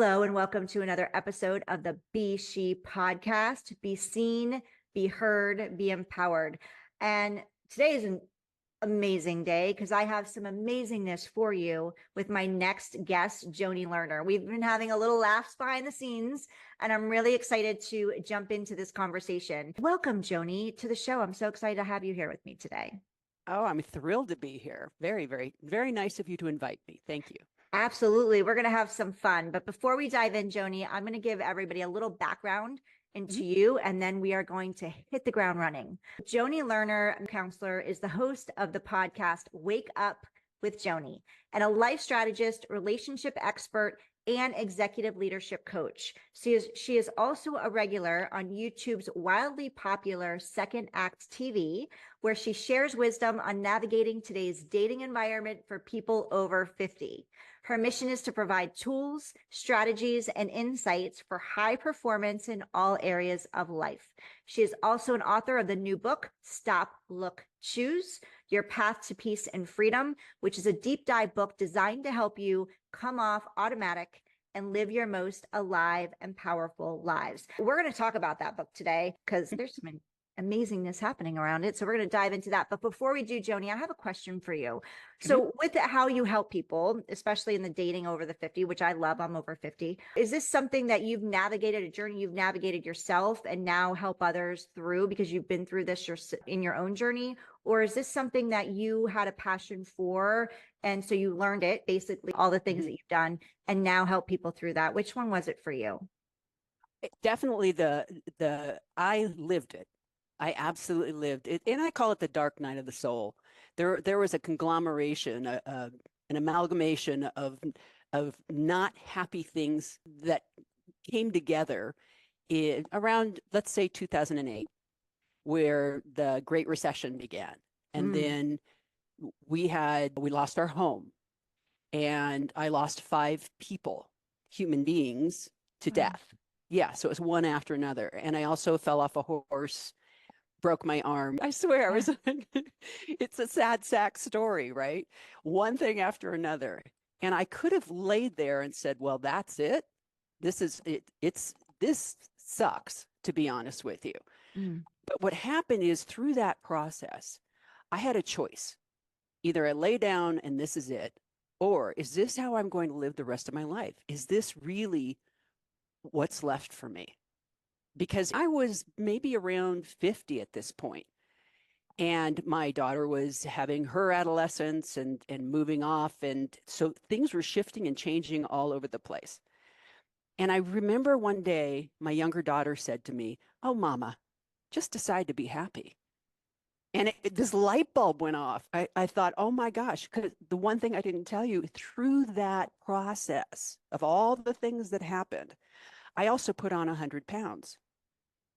Hello, and welcome to another episode of the Be S.H.E podcast. Be seen, be heard, be empowered. And today is an amazing day because I have some amazingness for you with my next guest, Joni Lerner. We've been having a little laughs behind the scenes, and I'm really excited to jump into this conversation. Welcome, Joni, to the show. I'm so excited to have you here with me today. Oh, I'm thrilled to be here. Very, very, very nice of you to invite me. Thank you. Absolutely. We're going to have some fun. But before we dive in, Joni, I'm going to give everybody a little background into Mhm. you, and then we are going to hit the ground running. Joni Lerner, counselor, is the host of the podcast Wake Up with Joni, and a life strategist, relationship expert, and executive leadership coach. She is also a regular on YouTube's wildly popular Second Act TV, where she shares wisdom on navigating today's dating environment for people over 50. Her mission is to provide tools, strategies, and insights for high performance in all areas of life. She is also an author of the new book, Stop, Look, Choose: Your Path to Peace and Freedom, which is a deep dive book designed to help you come off automatic and live your most alive and powerful lives. We're going to talk about that book today because there's some amazingness happening around it. So we're going to dive into that. But before we do, Joni, I have a question for you. Mhm. So with how you help people, especially in the dating over the 50, which I love, I'm over 50. Is this something that you've navigated, a journey you've navigated yourself and now help others through because you've been through this in your own journey? Or is this something that you had a passion for? And so you learned it, basically all the things that Mhm. you've done, and now help people through that. Which one was it for you? Definitely the I lived it. I absolutely lived it, and I call it the dark night of the soul. There was a conglomeration, an amalgamation of not happy things that came together in around, let's say, 2008, where the Great Recession began, and Mm, then we lost our home, and I lost five people, human beings, to wow. death. Yeah, so it was one after another. And I also fell off a horse, broke my arm. I swear, Yeah. it's a sad sack story, right? One thing after another. And I could have laid there and said, well, that's it. This is it. This sucks, to be honest with you. Mm, But what happened is through that process, I had a choice. Either I lay down and this is it, or is this how I'm going to live the rest of my life? Is this really what's left for me? Because I was maybe around 50 at this point, and my daughter was having her adolescence and moving off. And so things were shifting and changing all over the place. And I remember one day my younger daughter said to me, "Oh, Mama, just decide to be happy." And this light bulb went off. I thought, oh my gosh, because the one thing I didn't tell you through that process of all the things that happened, I also put on 100 pounds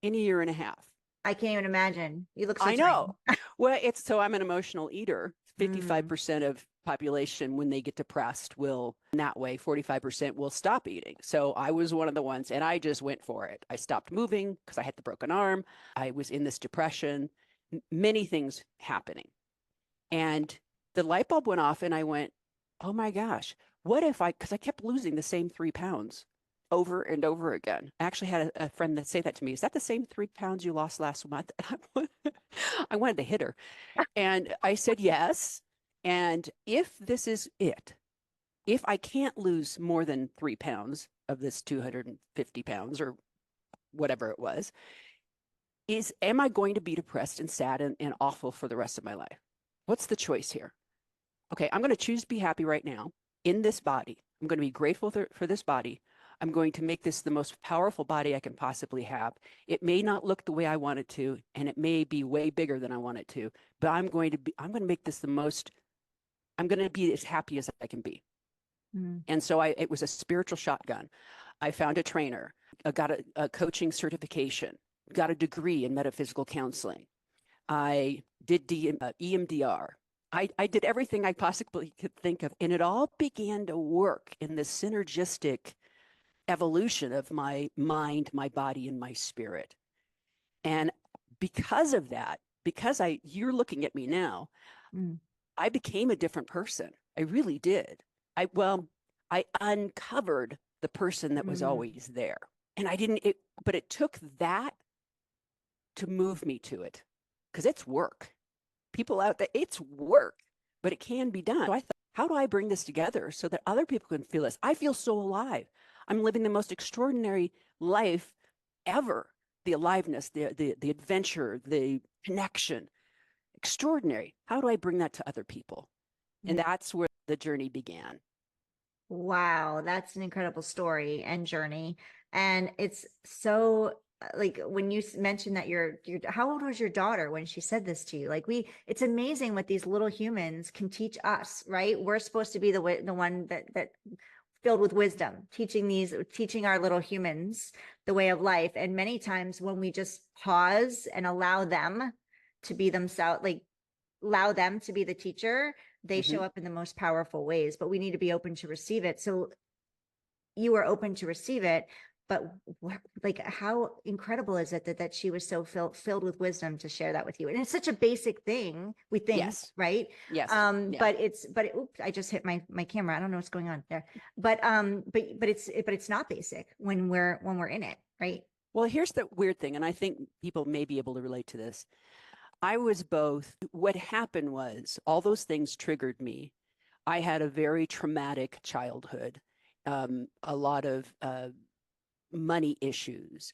in a year and a half. I can't even imagine. You look so I tiny. know. Well, it's so I'm an emotional eater. Mm, 55% of population, when they get depressed, will in that way, 45% will stop eating. So I was one of the ones, and I just went for it. I stopped moving because I had the broken arm. I was in this depression, many things happening. And the light bulb went off, and I went, oh my gosh, what if because I kept losing the same 3 pounds over and over again. I actually had a friend that say that to me. Is that the same 3 pounds you lost last month? I wanted to hit her. And I said, yes. And if this is it, if I can't lose more than 3 pounds of this 250 pounds or whatever it was, am I going to be depressed and sad and awful for the rest of my life? What's the choice here? Okay, I'm going to choose to be happy right now in this body. I'm going to be grateful for this body. I'm going to make this the most powerful body I can possibly have. It may not look the way I want it to, and it may be way bigger than I want it to, but I'm going to make this I'm going to be as happy as I can be. mm, And so it was a spiritual shotgun. I found a trainer, got a coaching certification, got a degree in metaphysical counseling. I did EMDR. I did everything I possibly could think of, and it all began to work in this synergistic evolution of my mind, my body, and my spirit. And because of that, you're looking at me now, mm. I became a different person. I really did. Well, I uncovered the person that was Mm. always there. And but it took that to move me to it, because it's work. People out there, it's work, but it can be done. So I thought, how do I bring this together so that other people can feel this? I feel so alive. I'm living the most extraordinary life ever. The aliveness, the adventure, the connection, extraordinary. How do I bring that to other people? And that's where the journey began. Wow, that's an incredible story and journey. And it's so like when you mentioned that how old was your daughter when she said this to you? Like it's amazing what these little humans can teach us, right? We're supposed to be the one that filled with wisdom, teaching our little humans the way of life. And many times when we just pause and allow them to be themselves, like allow them to be the teacher, they show up in the most powerful ways, but we need to be open to receive it. So you were open to receive it, but like, how incredible is it that she was so filled with wisdom to share that with you? And it's such a basic thing, we think, Yes. right? Yes. But oops, I just hit my camera. I don't know what's going on there, but it's not basic when we're in it, right? Well, here's the weird thing, and I think people may be able to relate to this. I was both. What happened was all those things triggered me. I had a very traumatic childhood, a lot of money issues,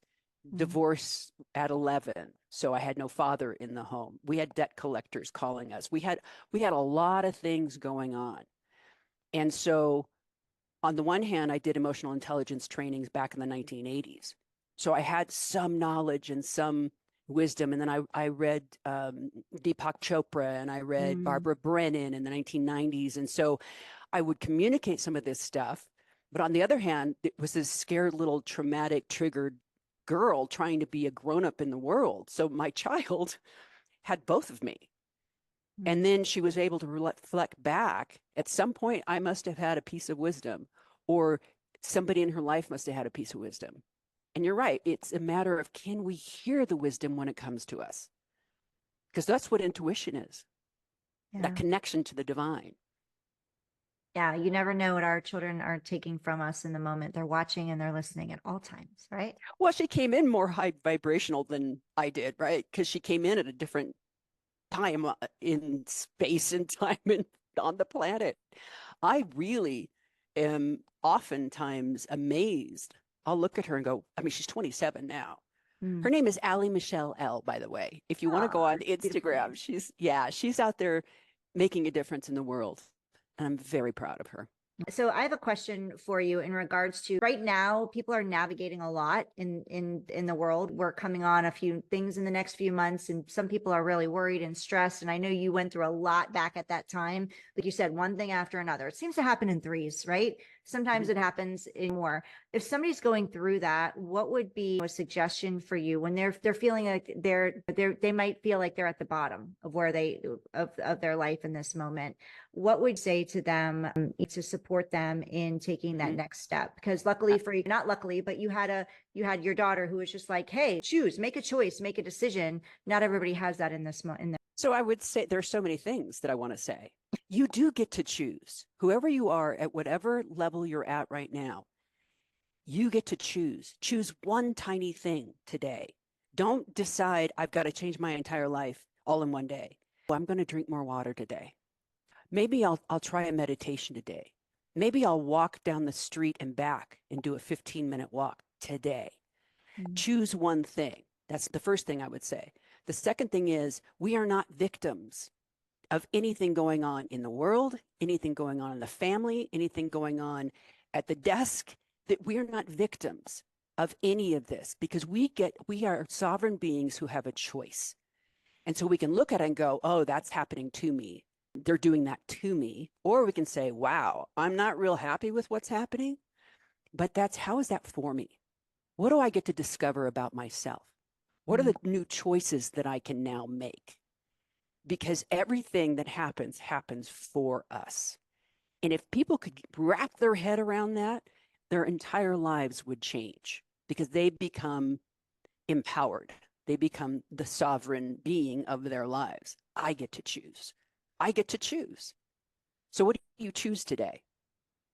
divorce at 11. So I had no father in the home. We had debt collectors calling us. We had a lot of things going on. And so on the one hand, I did emotional intelligence trainings back in the 1980s. So I had some knowledge and some wisdom. And then I read Deepak Chopra and I read Barbara Brennan in the 1990s. And so I would communicate some of this stuff. But on the other hand, it was this scared little traumatic triggered girl trying to be a grown up in the world. So my child had both of me. And then she was able to reflect back. At some point, I must have had a piece of wisdom, or somebody in her life must have had a piece of wisdom. And you're right. It's a matter of, can we hear the wisdom when it comes to us? Because that's what intuition is, that connection to the divine. Yeah, you never know what our children are taking from us in the moment. They're watching and they're listening at all times, right? Well, she came in more high vibrational than I did, right? Because she came in at a different time in space and time and on the planet. I really am oftentimes amazed. I'll look at her and go, I mean, she's 27 now. Her name is Allie Michelle L, by the way. If you want to go on Instagram, she's out there making a difference in the world. And I'm very proud of her. So I have a question for you in regards to right now, people are navigating a lot in the world. We're coming on a few things in the next few months, and some people are really worried and stressed. And I know you went through a lot back at that time. Like you said, one thing after another. It seems to happen in threes, right? Sometimes it happens in more. If somebody's going through that, what would be a suggestion for you when they're feeling like they might feel like they're at the bottom of where of their life in this moment? What would you say to them to support them in taking that next step? Because luckily for you, not luckily, but you had your daughter who was just like, hey, choose, make a choice, make a decision. Not everybody has that in this moment. So I would say there's so many things that I want to say. You do get to choose. Whoever you are at whatever level you're at right now, you get to choose. Choose one tiny thing today. Don't decide I've got to change my entire life all in one day. Well, I'm going to drink more water today. Maybe I'll try a meditation today. Maybe I'll walk down the street and back and do a 15-minute walk today. Choose one thing. That's the first thing I would say. The second thing is, we are not victims of anything going on in the world, anything going on in the family, anything going on at the desk, that we are not victims of any of this, because we are sovereign beings who have a choice. And so we can look at it and go, oh, that's happening to me. They're doing that to me. Or we can say, wow, I'm not real happy with what's happening, but how is that for me? What do I get to discover about myself? What are the new choices that I can now make? Because everything that happens for us. And if people could wrap their head around that, their entire lives would change, because they become empowered. They become the sovereign being of their lives. I get to choose. I get to choose. So what do you choose today?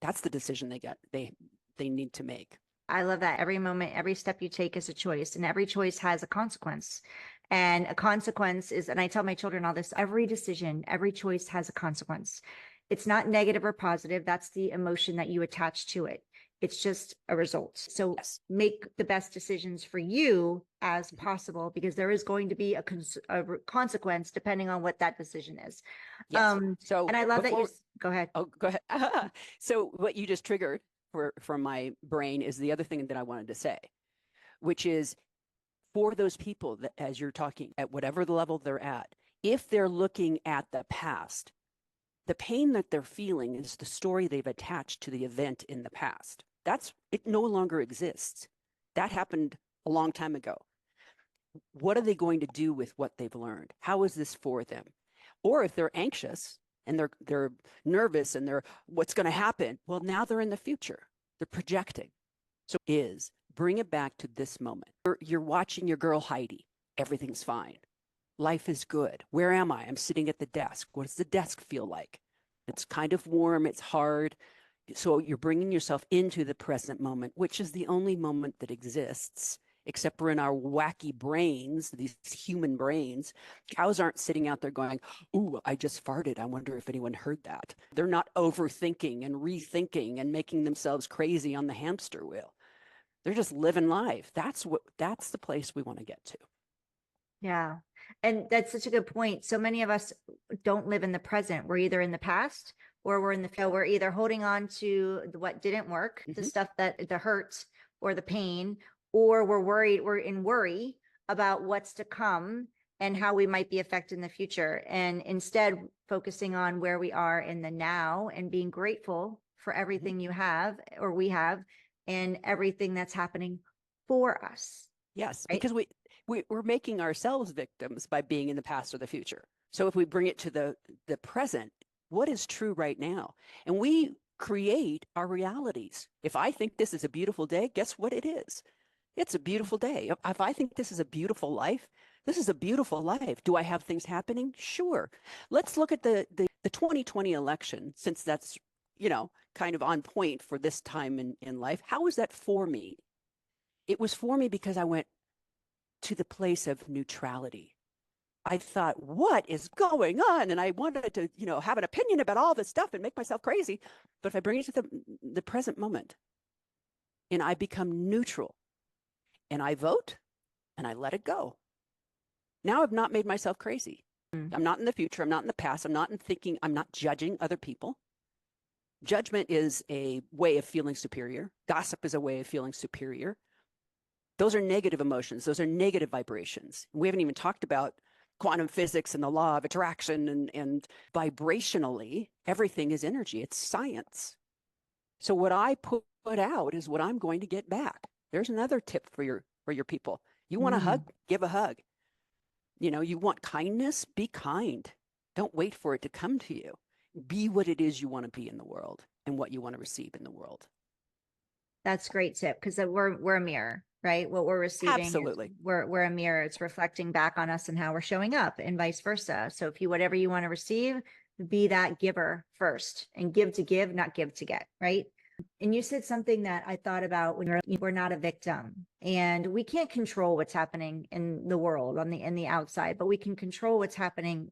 That's the decision they they need to make. I love that. Every moment, every step you take is a choice, and every choice has a consequence. And a consequence is, and I tell my children all this, every decision, every choice has a consequence. It's not negative or positive. That's the emotion that you attach to it. It's just a result. So Yes. make the best decisions for you as possible, because there is going to be a consequence depending on what that decision is. Yes. So And I love that before, you, go ahead. oh, go ahead. So what you just triggered from my brain is the other thing that I wanted to say, which is for those people that, as you're talking at whatever the level they're at, if they're looking at the past, the pain that they're feeling is the story they've attached to the event in the past. It no longer exists. That happened a long time ago. What are they going to do with what they've learned? How is this for them? Or if they're anxious and they're nervous and they're what's going to happen, well, now they're in the future. They're projecting. So bring it back to this moment. You're watching your girl Heidi. Everything's fine. Life is good. Where am I? I'm sitting at the desk. What does the desk feel like? It's kind of warm. It's hard. So you're bringing yourself into the present moment, which is the only moment that exists, except for in our wacky brains, these human brains. Cows aren't sitting out there going, ooh, I just farted. I wonder if anyone heard that. They're not overthinking and rethinking and making themselves crazy on the hamster wheel. They're just living life. That's the place we want to get to. Yeah. And that's such a good point. So many of us don't live in the present. We're either in the past or we're in the future. We're either holding on to what didn't work, the stuff that the hurt or the pain, or we're in worry about what's to come and how we might be affected in the future. And instead focusing on where we are in the now and being grateful for everything you have or we have and everything that's happening for us. Yes, Right? because we're making ourselves victims by being in the past or the future. So if we bring it to the present, what is true right now? And we create our realities. If I think this is a beautiful day, guess what it is? It's a beautiful day. If I think this is a beautiful life, this is a beautiful life. Do I have things happening? Sure. Let's look at the 2020 election, since that's, kind of on point for this time in life. How was that for me? It was for me because I went to the place of neutrality. I thought, what is going on? And I wanted to, have an opinion about all this stuff and make myself crazy. But if I bring it to the present moment and I become neutral and I vote and I let it go, now I've not made myself crazy. I'm not in the future. I'm not in the past. I'm not in thinking. I'm not judging other people. Judgment is a way of feeling superior. Gossip is a way of feeling superior. Those are negative emotions. Those are negative vibrations. We haven't even talked about quantum physics and the law of attraction and vibrationally, everything is energy. It's science. So what I put out is what I'm going to get back. There's another tip for your people. You want a hug? Give a hug. You want kindness? Be kind. Don't wait for it to come to you. Be what it is you want to be in the world and what you want to receive in the world. That's a great tip, because we're a mirror, right? What we're receiving, Absolutely. We're a mirror. It's reflecting back on us and how we're showing up, and vice versa. So if whatever you want to receive, be that giver first, and give to give, not give to get, right? And you said something that I thought about when we're not a victim, and we can't control what's happening in the world in the outside, but we can control what's happening,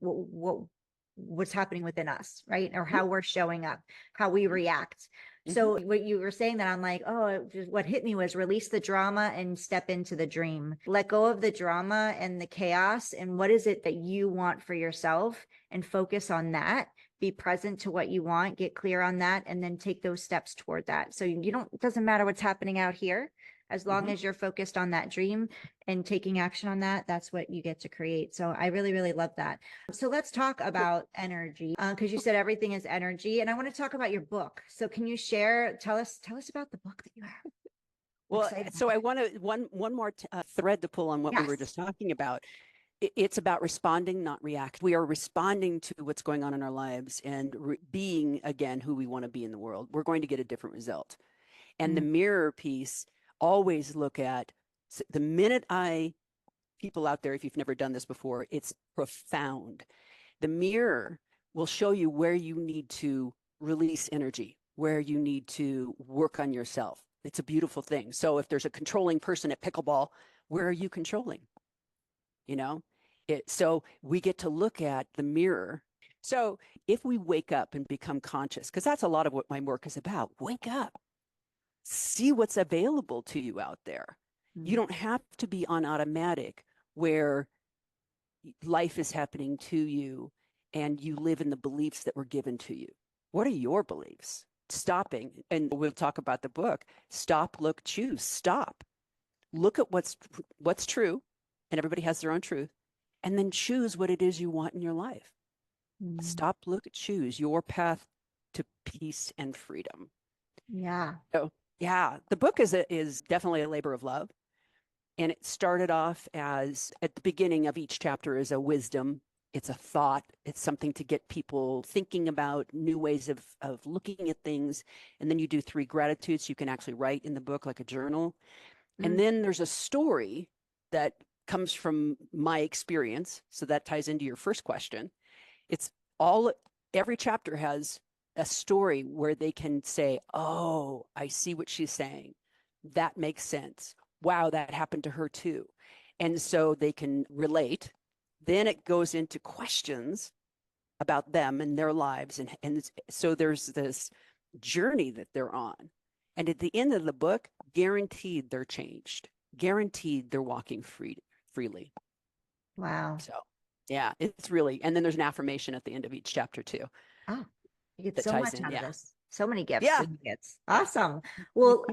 what's happening within us, right? Or how we're showing up, how we react. So what you were saying, that I'm like, oh, what hit me was release the drama and step into the dream. Let go of the drama and the chaos. And what is it that you want for yourself, and focus on that. Be present to what you want, get clear on that, and then take those steps toward that. So it doesn't matter what's happening out here. As long as you're focused on that dream and taking action on that, that's what you get to create. So I really, really love that. So let's talk about energy, because you said everything is energy, and I want to talk about your book. So can you tell us about the book that you have? Well, so I want to one more thread to pull on what we were just talking about. It's about responding, not react. We are responding to what's going on in our lives and being, again, who we want to be in the world. We're going to get a different result. And the mirror piece, always look at the minute people out there, if you've never done this before, it's profound. The mirror will show you where you need to release energy, where you need to work on yourself. It's a beautiful thing. So if there's a controlling person at pickleball, where are you controlling? You know, so we get to look at the mirror. So if we wake up and become conscious, because that's a lot of what my work is about, wake up, see what's available to you out there. You don't have to be on automatic where life is happening to you and you live in the beliefs that were given to you. What are your beliefs? Stopping, and we'll talk about the book, stop, look, choose, stop. Look at what's true, and everybody has their own truth, and then choose what it is you want in your life. Stop, look, choose your path to peace and freedom. Yeah. So yeah, the book is definitely a labor of love. And it started off as, at the beginning of each chapter is a wisdom. It's a thought. It's something to get people thinking about new ways of looking at things. And then you do 3 gratitudes you can actually write in the book, like a journal. And then there's a story that comes from my experience. So that ties into your first question. It's every chapter has a story where they can say, oh, I see what she's saying. That makes sense. Wow, that happened to her too. And so they can relate. Then it goes into questions about them and their lives. And so there's this journey that they're on. And at the end of the book, guaranteed they're changed, guaranteed they're walking freely. Wow. So yeah, it's really, and then there's an affirmation at the end of each chapter too. Oh, you get That so ties much in. out of Yeah. this. So many gifts Yeah. and gifts. Awesome. Well,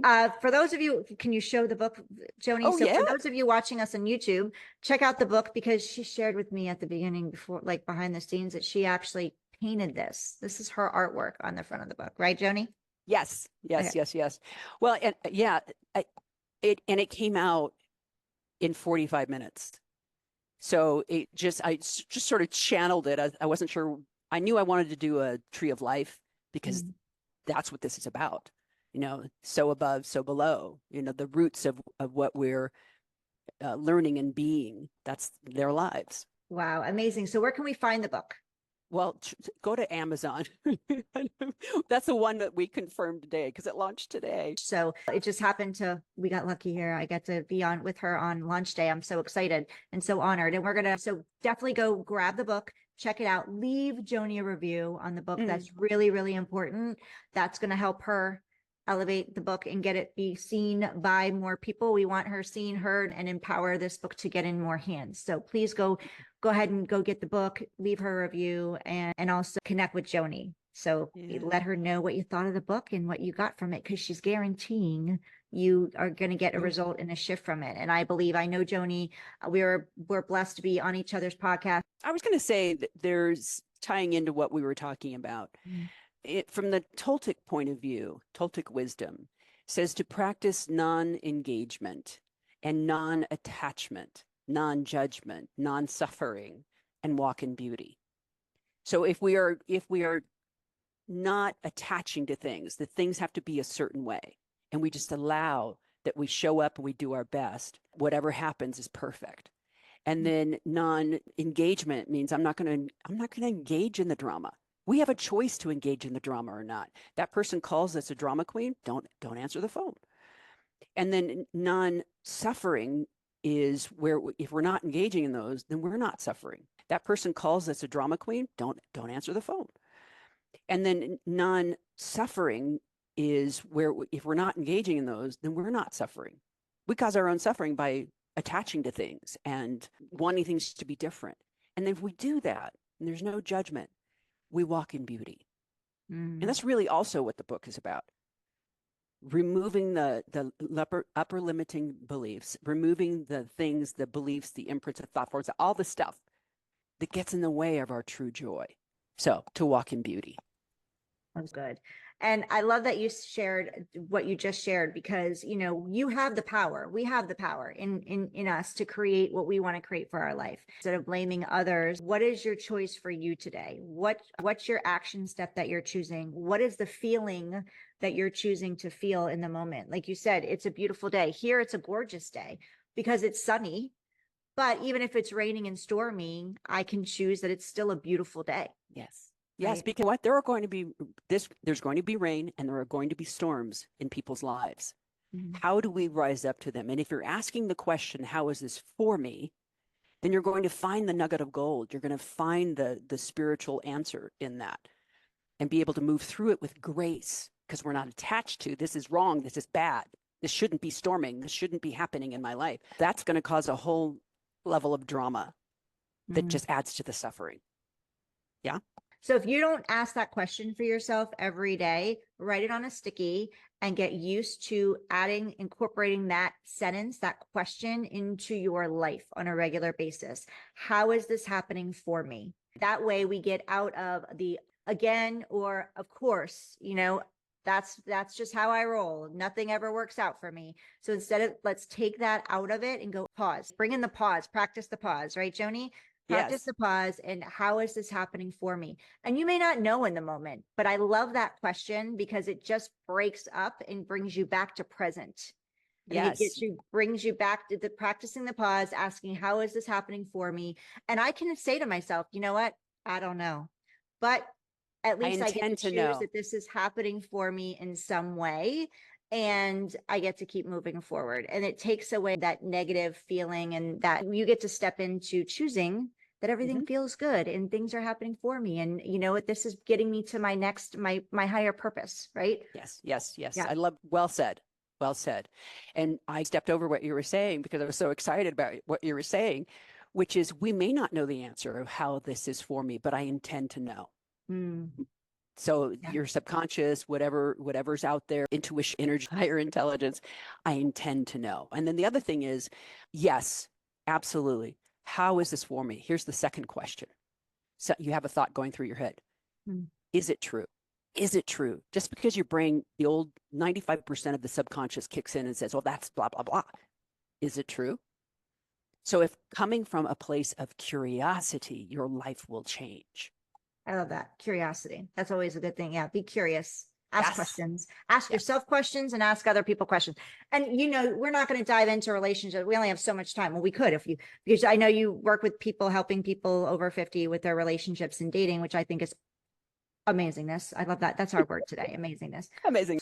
for those of you, can you show the book, Joni? Oh, So yeah. for those of you watching us on YouTube, check out the book, because she shared with me at the beginning, before, like behind the scenes, that she actually painted this. This is her artwork on the front of the book, right, Joni? Yes. Yes. Okay. Yes. Well, and yeah, it came out in 45 minutes. So I just sort of channeled it. I wasn't sure. I knew I wanted to do a tree of life because that's what this is about. So above, so below, the roots of what we're learning and being. That's their lives. Wow. Amazing. So where can we find the book? Well, go to Amazon. That's the one that we confirmed today because it launched today. So it just happened we got lucky here. I got to be on with her on launch day. I'm so excited and so honored. And so definitely go grab the book, check it out, leave Joni a review on the book. That's really, really important. That's going to help her elevate the book and get it be seen by more people. We want her seen, heard, and empower this book to get in more hands. So please go ahead and go get the book, leave her a review, and also connect with Joni. So let her know what you thought of the book and what you got from it, because she's guaranteeing you are going to get a result and a shift from it. And I know, Joni, we're blessed to be on each other's podcast. I was going to say that there's tying into what we were talking about. From the Toltec point of view, Toltec wisdom says to practice non-engagement and non-attachment, non-judgment, non-suffering, and walk in beauty. So if we are not attaching to things, the things have to be a certain way, and we just allow that we show up and we do our best, whatever happens is perfect. And then non-engagement means I'm not going to engage in the drama. We have a choice to engage in the drama or not. That person calls us a drama queen, don't answer the phone. And then non-suffering is where if we're not engaging in those, then we're not suffering. That person calls us a drama queen, don't answer the phone. And then non-suffering is where if we're not engaging in those, then we're not suffering. We cause our own suffering by attaching to things and wanting things to be different. And if we do that, and there's no judgment, we walk in beauty. And that's really also what the book is about. Removing the upper limiting beliefs, removing the things, the beliefs, the imprints, the thought forms, all the stuff that gets in the way of our true joy. So to walk in beauty. That's good. And I love that you shared what you just shared, because, you have the power. We have the power in us to create what we want to create for our life. Instead of blaming others, what is your choice for you today? What's your action step that you're choosing? What is the feeling that you're choosing to feel in the moment? Like you said, it's a beautiful day. Here, it's a gorgeous day because it's sunny. But even if it's raining and storming, I can choose that it's still a beautiful day. Yes. Yes, right? Because there's going to be rain and there are going to be storms in people's lives. Mhm. How do we rise up to them? And if you're asking the question, how is this for me? Then you're going to find the nugget of gold. You're going to find the spiritual answer in that and be able to move through it with grace, because we're not attached to this is wrong, this is bad, this shouldn't be storming, this shouldn't be happening in my life. That's going to cause a whole level of drama that Mhm. just adds to the suffering. Yeah. So if you don't ask that question for yourself every day, write it on a sticky and get used to incorporating that sentence, that question into your life on a regular basis. How is this happening for me? That way we get out of the again, or of course, that's just how I roll. Nothing ever works out for me. So instead of, let's take that out of it and go pause, bring in the pause, practice the pause, right, Joni? Practice Yes. the pause and how is this happening for me? And you may not know in the moment, but I love that question because it just breaks up and brings you back to present. I think Yes. brings you back to the practicing the pause, asking, how is this happening for me? And I can say to myself, you know what? I don't know, but at I least I get to intend to choose know. that this is happening for me in some way. And I get to keep moving forward. And it takes away that negative feeling, and that you get to step into choosing that everything Mhm. feels good and things are happening for me. And you know what? This is getting me to my higher purpose, right? Yes, yes, yes. Yeah. I love, well said. Well said. And I stepped over what you were saying because I was so excited about what you were saying, which is we may not know the answer of how this is for me, but I intend to know. Mm, So yeah. your subconscious, whatever's out there, intuition, energy, higher intelligence, I intend to know. And then the other thing is, yes, absolutely. How is this for me? Here's the second question. So you have a thought going through your head. Mm. Is it true? Is it true? Just because your brain, the old 95% of the subconscious kicks in and says, well, that's blah, blah, blah. Is it true? So if coming from a place of curiosity, your life will change. I love that. Curiosity. That's always a good thing. Yeah. Be curious. Ask Yes. questions. Ask Yes. yourself questions and ask other people questions. And we're not going to dive into relationships. We only have so much time. Well, we could because I know you work with people, helping people over 50 with their relationships and dating, which I think is amazingness. I love that. That's our word today. Amazingness. Amazing.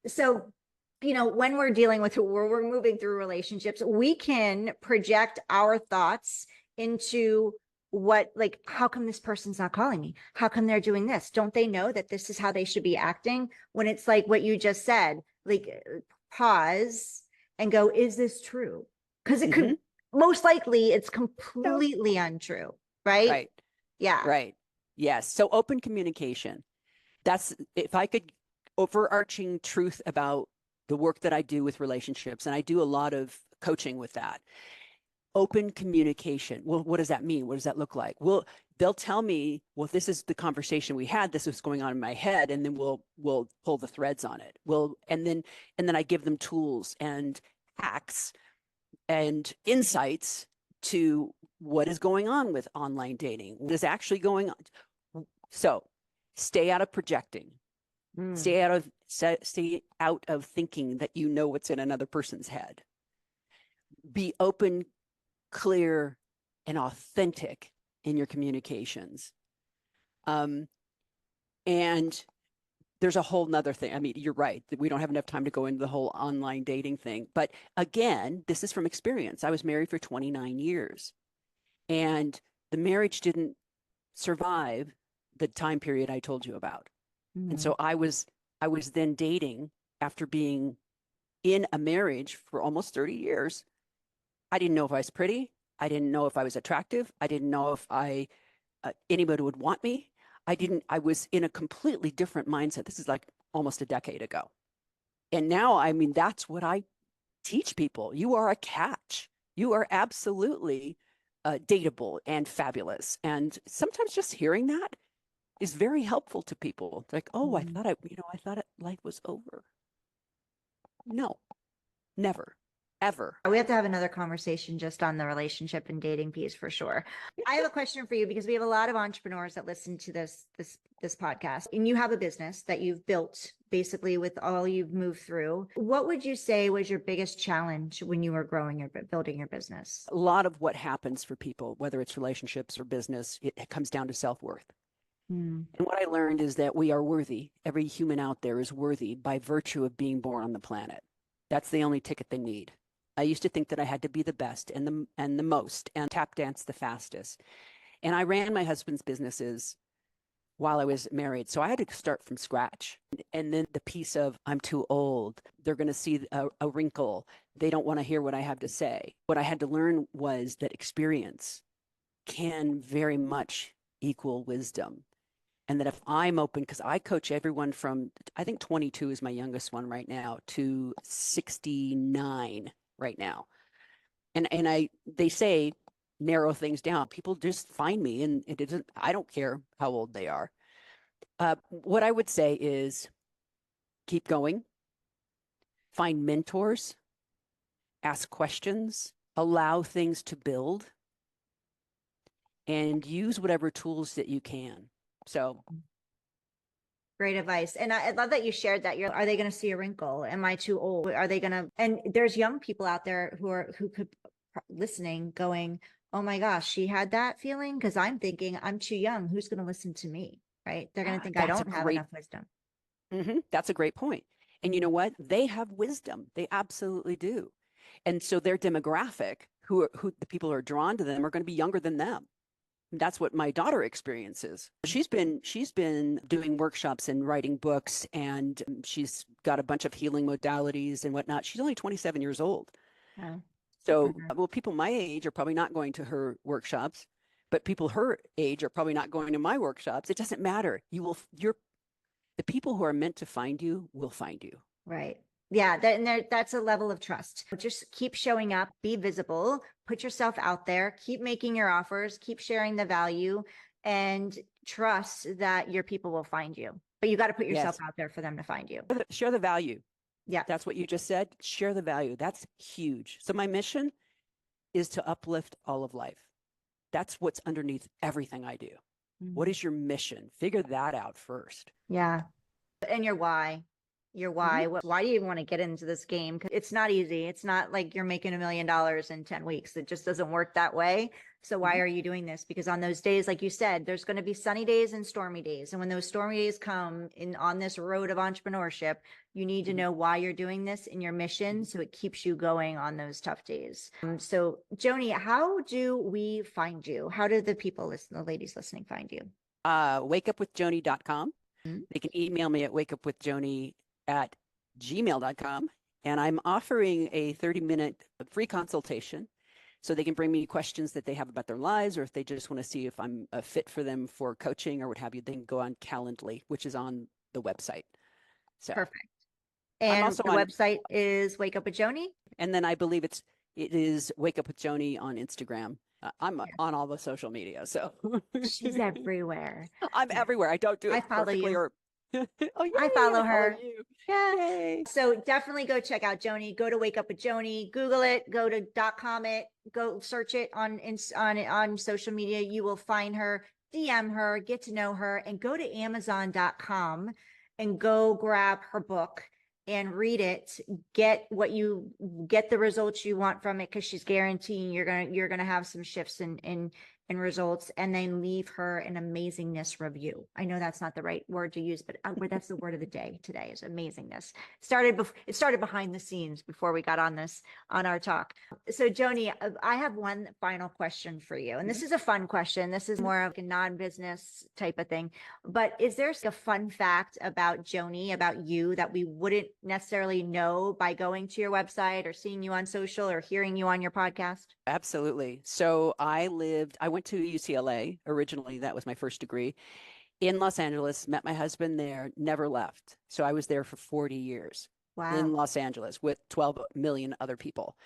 So, when we're dealing with, we're moving through relationships, we can project our thoughts into how come this person's not calling me? How come they're doing this? Don't they know that this is how they should be acting? When it's like what you just said, pause and go, is this true? Because it could, Mm-hmm. most likely it's No. completely untrue, right? Right. Yeah. Right. Yes. So open communication. That's, if I could, overarching truth about the work that I do with relationships, and I do a lot of coaching with that. Open communication. Well, what does that mean? What does that look like? Well, they'll tell me, well, this is the conversation we had. This is going on in my head, and then we'll pull the threads on it. And then I give them tools and hacks and insights to what is going on with online dating, what is actually going on. So stay out of projecting. Mm. Stay out of thinking that you know what's in another person's head. Be open, clear, and authentic in your communications. And there's a whole nother thing. I mean, you're right that we don't have enough time to go into the whole online dating thing. But again, this is from experience. I was married for 29 years, and the marriage didn't survive the time period I told you about. And Mm. so I was then dating after being in a marriage for almost 30 years. I didn't know if I was pretty. I didn't know if I was attractive. I didn't know if anybody would want me. I was in a completely different mindset. This is like almost a decade ago. And now, I mean, that's what I teach people. You are a catch. You are absolutely dateable and fabulous. And sometimes just hearing that is very helpful to people. It's like, oh, Mm. I thought life was over. No, never, ever. We have to have another conversation just on the relationship and dating piece for sure. I have a question for you because we have a lot of entrepreneurs that listen to this podcast, and you have a business that you've built basically with all you've moved through. What would you say was your biggest challenge when you were building your business? A lot of what happens for people, whether it's relationships or business, it comes down to self-worth. Hmm. And what I learned is that we are worthy. Every human out there is worthy by virtue of being born on the planet. That's the only ticket they need. I used to think that I had to be the best and the most and tap dance the fastest. And I ran my husband's businesses while I was married. So I had to start from scratch. And then the piece of I'm too old, they're going to see a wrinkle. They don't want to hear what I have to say. What I had to learn was that experience can very much equal wisdom. And that if I'm open, because I coach everyone from, I think 22 is my youngest one right now, to 69 right now. And they say narrow things down. People just find me, and it isn't, I don't care how old they are. What I would say is keep going, find mentors, ask questions, allow things to build, and use whatever tools that you can. So Great advice. And I love that you shared that. Are they going to see a wrinkle? Am I too old? Are they going to, and there's young people out there who could listening going, oh my gosh, she had that feeling. Cause I'm thinking I'm too young. Who's going to listen to me? Right. They're going to think I don't have enough wisdom. That's a great point. And you know what? They have wisdom. They absolutely do. And so their demographic, who the people who are drawn to them, are going to be younger than them. That's what my daughter experiences. She's been doing workshops and writing books, and she's got a bunch of healing modalities and whatnot. She's only 27 years old. Oh, So, well, people my age are probably not going to her workshops, but people her age are probably not going to my workshops. It doesn't matter. The people who are meant to find you will find you. right. Yeah, that's a level of trust. Just keep showing up, be visible, put yourself out there, keep making your offers, keep sharing the value, and trust that your people will find you. But you got to put yourself out there for them to find you. Share the value. Yeah. That's what you just said. Share the value. That's huge. So my mission is to uplift all of life. That's what's underneath everything I do. What is your mission? Figure that out first. Yeah. And your why. Your why. Why do you want to get into this game? 'Cause it's not easy. It's not like you're making $1 million in 10 weeks. It just doesn't work that way. So why are you doing this? Because on those days, like you said, there's going to be sunny days and stormy days. And when those stormy days come on this road of entrepreneurship, you need to know why you're doing this and your mission. So it keeps you going on those tough days. So Joni, how do we find you? How do the ladies listening find you? Wakeupwithjoni.com. They can email me at wakeupwithjoni@gmail.com. And I'm offering a 30-minute free consultation. So they can bring me questions that they have about their lives, or if they just want to see if I'm a fit for them for coaching or what have you, they can go on Calendly, which is on the website. So perfect. And the website is Wake Up with Joni. And then I believe it is Wake Up with Joni on Instagram. I'm on all the social media, so she's everywhere. I'm everywhere. I don't do it. I follow you. Oh, yay, I follow her. Yeah. Yay. So definitely go check out Joni. Go to Wake Up with Joni. Google it. Go to .com it. Go search it on social media. You will find her. DM her. Get to know her. And go to Amazon.com and go grab her book and read it. Get the results you want from it, because she's guaranteeing you're gonna have some shifts in results, and then leave her an amazingness review. I know that's not the right word to use, but that's the word of the day today is amazingness. It started behind the scenes before we got on our talk. So Joni, I have one final question for you. And this is a fun question. This is more of a non-business type of thing, but is there a fun fact about Joni, about you, that we wouldn't necessarily know by going to your website or seeing you on social or hearing you on your podcast? Absolutely. So I went to UCLA originally. That was my first degree in Los Angeles, met my husband there, never left. So I was there for 40 years in Los Angeles with 12 million other people.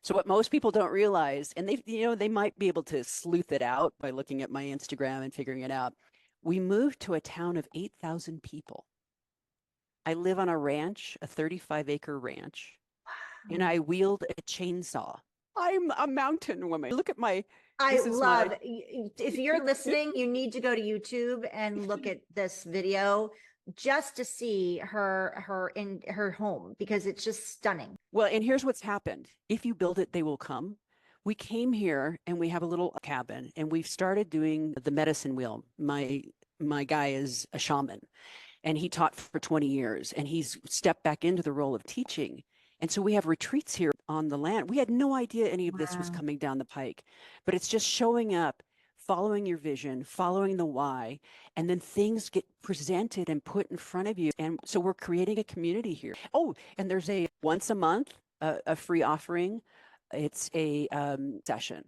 So what most people don't realize, and they might be able to sleuth it out by looking at my Instagram and figuring it out. We moved to a town of 8,000 people. I live on a ranch, a 35-acre ranch, and I wield a chainsaw. I'm a mountain woman. Look at if you're listening, you need to go to YouTube and look at this video just to see her in her home, because it's just stunning. Well, and here's what's happened. If you build it, they will come. We came here and we have a little cabin, and we've started doing the medicine wheel. My guy is a shaman, and he taught for 20 years, and he's stepped back into the role of teaching. And so we have retreats here on the land. We had no idea any of this was Wow. coming down the pike, but it's just showing up, following your vision, following the why, and then things get presented and put in front of you. And so we're creating a community here. Oh, and there's a once a month, a free offering. It's a session.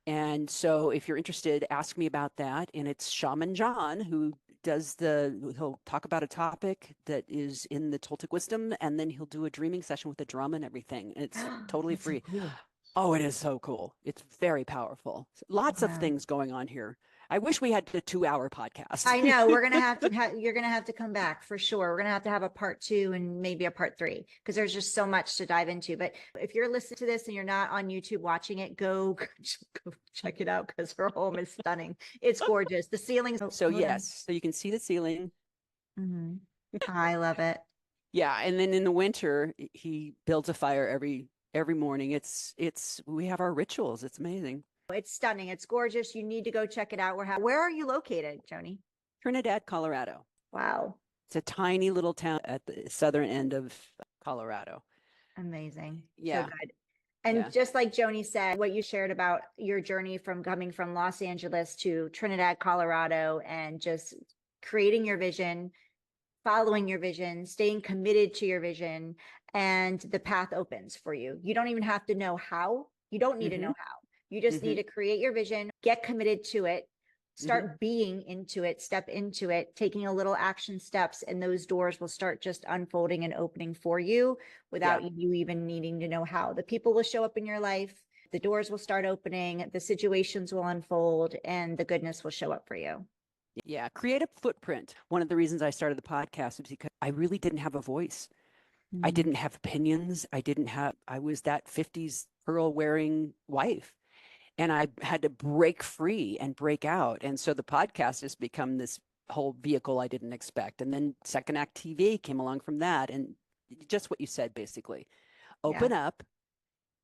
And so if you're interested, ask me about that. And it's Shaman John who he'll talk about a topic that is in the Toltec wisdom, and then he'll do a dreaming session with a drum and everything. And it's totally That's so free. cool. Oh, it is so cool. It's very powerful. Lots of Wow. things going on here. I wish we had a 2-hour podcast. I know we're gonna have to you're gonna have to come back for sure. We're gonna have a part 2 and maybe a part 3 because there's just so much to dive into. But if you're listening to this and you're not on YouTube watching it, go check it out because her home is stunning. It's gorgeous. The ceilings. So yes, so you can see the ceiling. Mm-hmm. I love it. Yeah, and then in the winter, he builds a fire every morning. We have our rituals. It's amazing. It's stunning. It's gorgeous. You need to go check it out. Where are you located, Joni? Trinidad, Colorado. Wow. It's a tiny little town at the southern end of Colorado. Amazing. Yeah. So good. And Yeah. just like Joni said, what you shared about your journey from coming from Los Angeles to Trinidad, Colorado, and just creating your vision, following your vision, staying committed to your vision, and the path opens for you. You don't even have to know how. You don't need to know how. You just need to create your vision, get committed to it, start being into it, step into it, taking a little action steps, and those doors will start just unfolding and opening for you without you even needing to know how. The people will show up in your life, the doors will start opening, the situations will unfold, and the goodness will show up for you. Yeah. Create a footprint. One of the reasons I started the podcast was because I really didn't have a voice. I didn't have opinions. I was that 50s pearl wearing wife. And I had to break free and break out. And so the podcast has become this whole vehicle I didn't expect. And then Second Act TV came along from that. And just what you said, basically, open up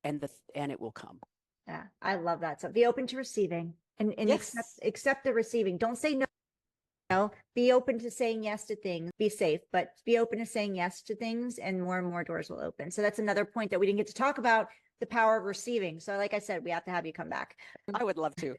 and it will come. Yeah, I love that. So be open to receiving and accept the receiving. Don't say no. Be open to saying yes to things. Be safe, but be open to saying yes to things, and more doors will open. So that's another point that we didn't get to talk about, the power of receiving. So like I said, we have to have you come back. I would love to.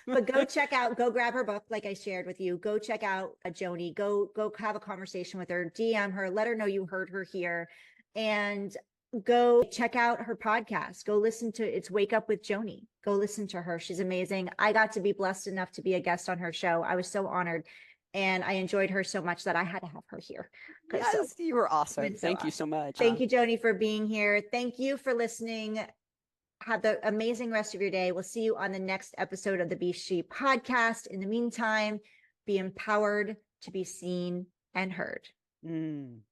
But go grab her book, like I shared with you. Go check out Joni. Go have a conversation with her, DM her, let her know you heard her here, and go check out her podcast. Go listen to It's Wake Up with Joni. Go listen to her. She's amazing. I got to be blessed enough to be a guest on her show. I was so honored. And I enjoyed her so much that I had to have her here. Yes, you were awesome. Thank you so much. Thank you, Joni, for being here. Thank you for listening. Have the amazing rest of your day. We'll see you on the next episode of the Be S.H.E podcast. In the meantime, be empowered to be seen and heard.